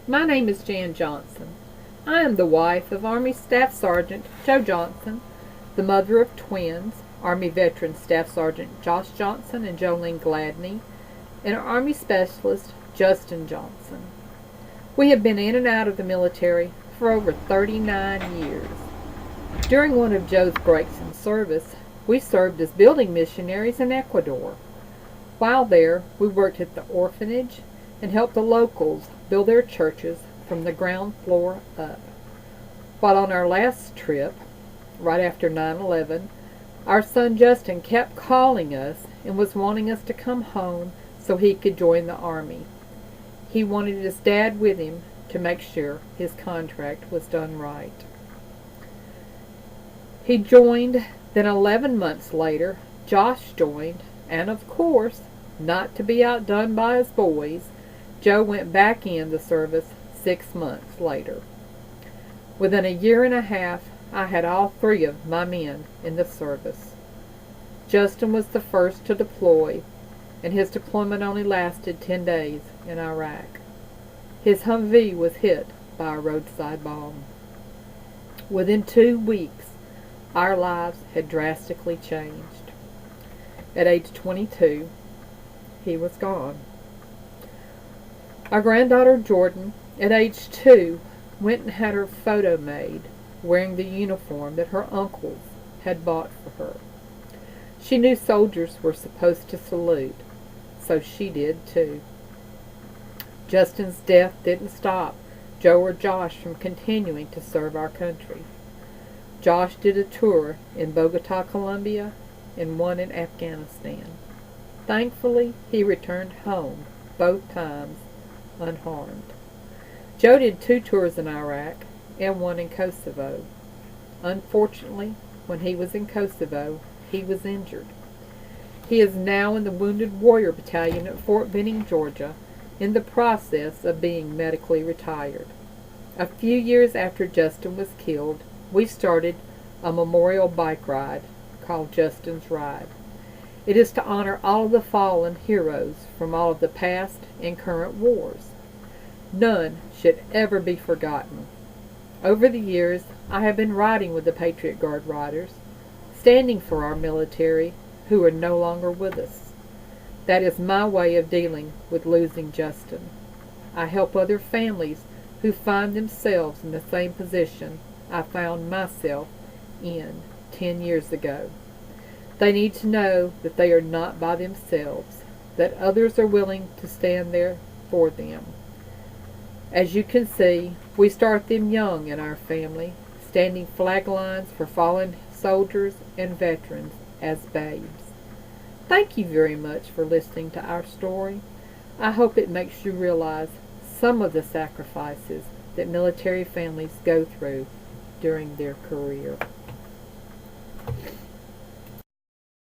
My name is Jan Johnson. I am the wife of Army Staff Sergeant Joe Johnson, the mother of twins, Army Veteran Staff Sergeant Josh Johnson and Jolene Gladney, and Army Specialist Justin Johnson. We have been in and out of the military for over 39 years. During one of Joe's breaks in service, we served as building missionaries in Ecuador. While there, we worked at the orphanage and helped the locals build their churches from the ground floor up. While on our last trip, right after 9/11, our son Justin kept calling us and was wanting us to come home so he could join the Army. He wanted his dad with him to make sure his contract was done right. He joined, then 11 months later, Josh joined, and of course, not to be outdone by his boys, Joe went back in the service 6 months later. Within a year and a half, I had all 3 of my men in the service. Justin was the first to deploy, and his deployment only lasted 10 days in Iraq. His Humvee was hit by a roadside bomb. Within 2 weeks, our lives had drastically changed. At age 22, he was gone. Our granddaughter Jordan, at age 2, went and had her photo made wearing the uniform that her uncles had bought for her. She knew soldiers were supposed to salute, so she did too. Justin's death didn't stop Joe or Josh from continuing to serve our country. Josh did a tour in Bogota, Colombia, and one in Afghanistan. Thankfully, he returned home both times unharmed. Joe did 2 tours in Iraq and one in Kosovo. Unfortunately, when he was in Kosovo, he was injured. He is now in the Wounded Warrior Battalion at Fort Benning, Georgia, in the process of being medically retired. A few years after Justin was killed, we started a memorial bike ride called Justin's Ride. It is to honor all of the fallen heroes from all of the past and current wars. None should ever be forgotten. Over the years, I have been riding with the Patriot Guard Riders, standing for our military who are no longer with us. That is my way of dealing with losing Justin. I help other families who find themselves in the same position I found myself in 10 years ago. They need to know that they are not by themselves, that others are willing to stand there for them. As you can see, we start them young in our family, standing flag lines for fallen soldiers and veterans as babes. Thank you very much for listening to our story. I hope it makes you realize some of the sacrifices that military families go through during their career.